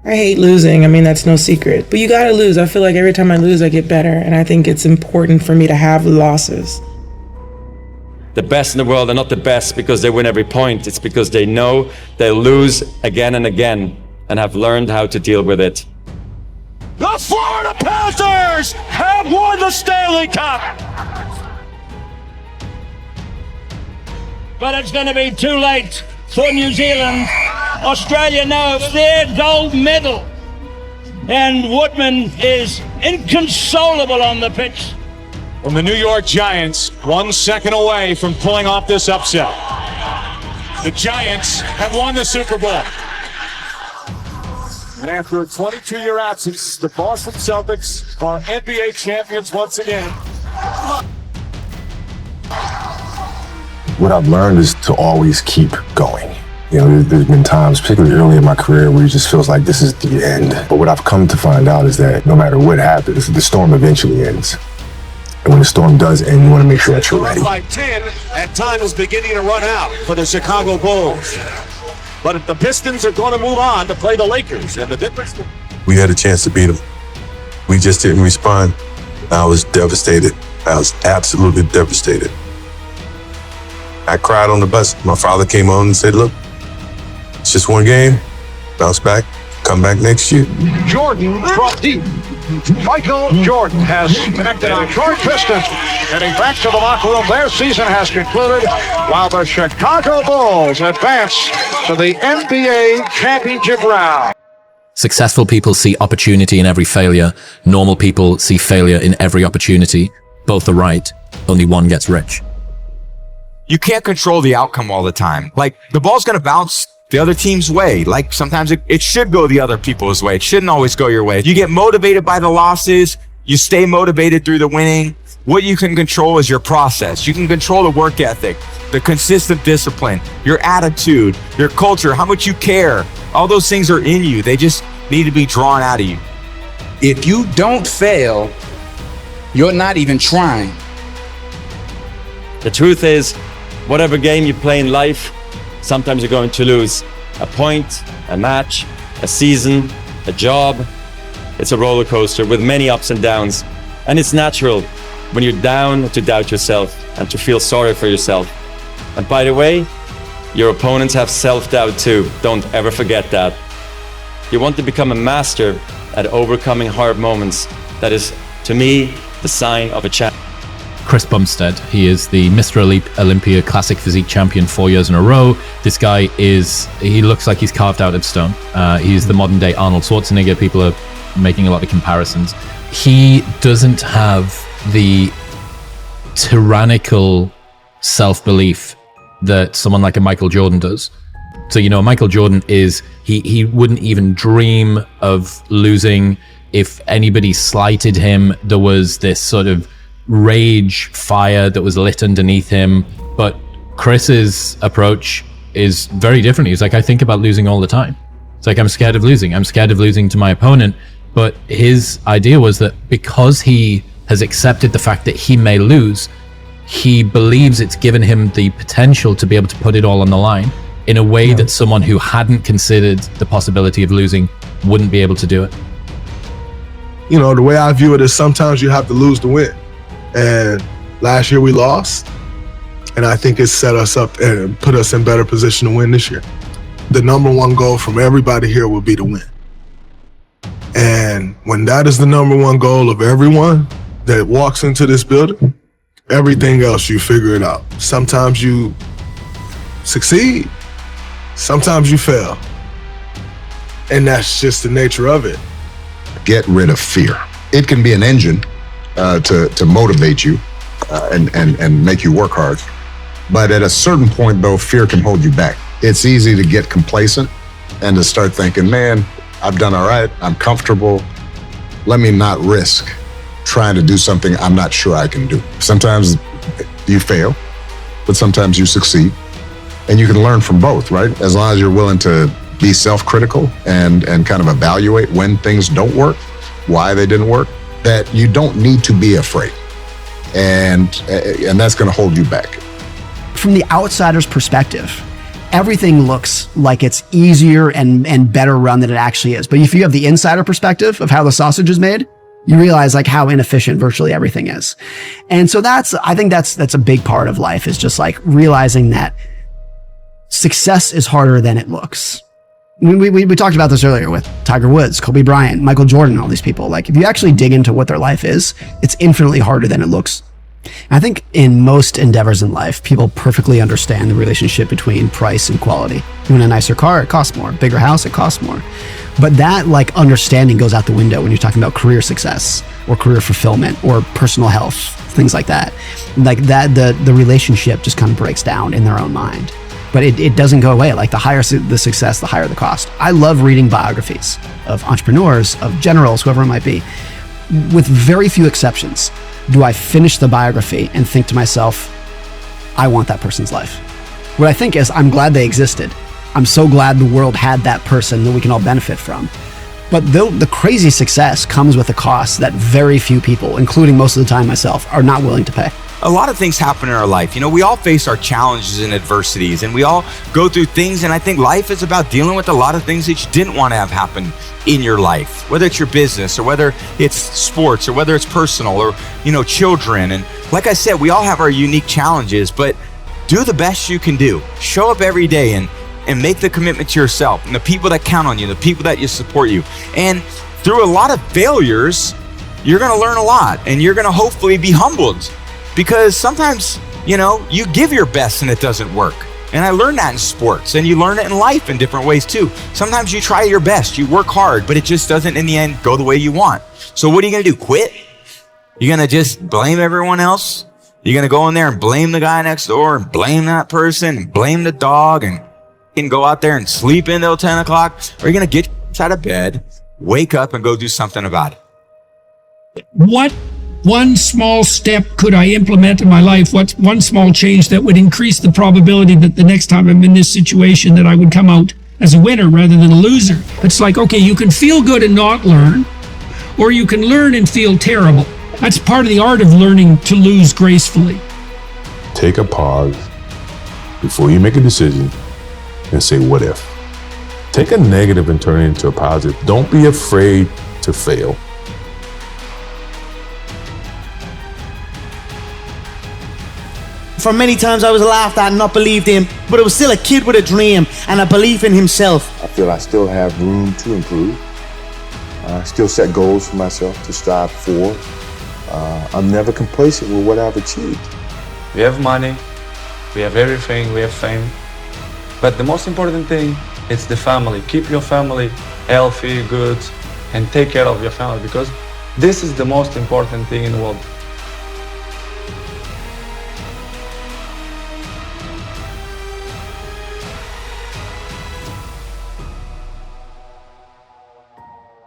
I hate losing. I mean, that's no secret. But you gotta lose. I feel like every time I lose, I get better. And I think it's important for me to have losses. The best in the world are not the best because they win every point. It's because they know they'll lose again and again and have learned how to deal with it. The Florida Panthers have won the Stanley Cup. But it's going to be too late for New Zealand. Australia knows their gold medal. And Woodman is inconsolable on the pitch. From the New York Giants, 1 second away from pulling off this upset. The Giants have won the Super Bowl. And after a 22-year absence, the Boston Celtics are NBA champions once again. What I've learned is to always keep going. You know, there's been times, particularly early in my career, where it just feels like this is the end. But what I've come to find out is that no matter what happens, the storm eventually ends. And when the storm does end, you want to make sure that you're ready. By 10, and time is beginning to run out for the Chicago Bulls. But if the Pistons are going to move on to play the Lakers, and the difference... We had a chance to beat them. We just didn't respond. I was devastated. I was absolutely devastated. I cried on the bus. My father came on and said, look, it's just one game. Bounce back. Come back next year. Jordan from deep. Michael Jordan has connected on Detroit Pistons. Heading back to the locker room. Their season has concluded while the Chicago Bulls advance to the NBA championship round. Successful people see opportunity in every failure. Normal people see failure in every opportunity. Both are right. Only one gets rich. You can't control the outcome all the time. Like, the ball's going to bounce the other team's way. Like, sometimes it should go the other people's way. It shouldn't always go your way. You get motivated by the losses. You stay motivated through the winning. What you can control is your process. You can control the work ethic, the consistent discipline, your attitude, your culture, how much you care. All those things are in you. They just need to be drawn out of you. If you don't fail, you're not even trying. The truth is, whatever game you play in life, sometimes you're going to lose. A point, a match, a season, a job. It's a roller coaster with many ups and downs. And it's natural when you're down to doubt yourself and to feel sorry for yourself. And by the way, your opponents have self-doubt too. Don't ever forget that. You want to become a master at overcoming hard moments. That is, to me, the sign of a champion. Chris Bumstead. He is the Mr. Olympia Classic Physique Champion 4 years in a row. This guy he looks like he's carved out of stone. He's the modern day Arnold Schwarzenegger. People are making a lot of comparisons. He doesn't have the tyrannical self-belief that someone like a Michael Jordan does. So, you know, Michael Jordan he wouldn't even dream of losing. If anybody slighted him, there was this sort of rage fire that was lit underneath him. But Chris's approach is very different. He's like, I think about losing all the time. It's like, I'm scared of losing. I'm scared of losing to my opponent. But his idea was that because he has accepted the fact that he may lose, he believes it's given him the potential to be able to put it all on the line in a way that someone who hadn't considered the possibility of losing wouldn't be able to do it. You know, the way I view it is sometimes you have to lose to win. And last year we lost, and I think it set us up and put us in better position to win this year. The number one goal from everybody here will be to win. And when that is the number one goal of everyone that walks into this building, everything else, you figure it out. Sometimes you succeed, sometimes you fail. And that's just the nature of it. Get rid of fear. It can be an engine to motivate you and make you work hard. But at a certain point, though, fear can hold you back. It's easy to get complacent and to start thinking, man, I've done all right, I'm comfortable. Let me not risk trying to do something I'm not sure I can do. Sometimes you fail, but sometimes you succeed. And you can learn from both, right? As long as you're willing to be self-critical and kind of evaluate when things don't work, why they didn't work, that you don't need to be afraid. And that's gonna hold you back. From the outsider's perspective, everything looks like it's easier and better run than it actually is. But if you have the insider perspective of how the sausage is made, you realize like how inefficient virtually everything is. And so I think that's a big part of life, is just like realizing that success is harder than it looks. We talked about this earlier with Tiger Woods, Kobe Bryant, Michael Jordan, all these people. Like if you actually dig into what their life is, it's infinitely harder than it looks. I think in most endeavors in life, people perfectly understand the relationship between price and quality. You want a nicer car, it costs more. Bigger house, it costs more. But that like understanding goes out the window when you're talking about career success or career fulfillment or personal health, things like that. Like that, the relationship just kind of breaks down in their own mind. But it doesn't go away. Like the higher the success, the higher the cost. I love reading biographies of entrepreneurs, of generals, whoever it might be. With very few exceptions, do I finish the biography and think to myself, I want that person's life. What I think is, I'm glad they existed. I'm so glad the world had that person that we can all benefit from. But the crazy success comes with a cost that very few people, including most of the time myself, are not willing to pay. A lot of things happen in our life. You know, we all face our challenges and adversities, and we all go through things. And I think life is about dealing with a lot of things that you didn't want to have happen in your life, whether it's your business or whether it's sports or whether it's personal or, you know, children. And like I said, we all have our unique challenges, but do the best you can do. Show up every day and make the commitment to yourself and the people that count on you, the people that you support you. And through a lot of failures, you're going to learn a lot, and you're going to hopefully be humbled, because sometimes, you know, you give your best and it doesn't work. And I learned that in sports, and you learn it in life in different ways too. Sometimes you try your best, you work hard, but it just doesn't in the end go the way you want. So what are you going to do? Quit? You're going to just blame everyone else? You're going to go in there and blame the guy next door and blame that person and blame the dog and go out there and sleep until 10 o'clock? Or are you going to get out of bed, wake up, and go do something about it? What one small step could I implement in my life? What's one small change that would increase the probability that the next time I'm in this situation that I would come out as a winner rather than a loser? It's like, okay, you can feel good and not learn, or you can learn and feel terrible. That's part of the art of learning to lose gracefully. Take a pause before you make a decision and say, what if? Take a negative and turn it into a positive. Don't be afraid to fail. For many times I was laughed at and not believed in, but I was still a kid with a dream and a belief in himself. I feel I still have room to improve. I still set goals for myself to strive for. I'm never complacent with what I've achieved. We have money, we have everything, we have fame. But the most important thing is the family. Keep your family healthy, good, and take care of your family, because this is the most important thing in the world.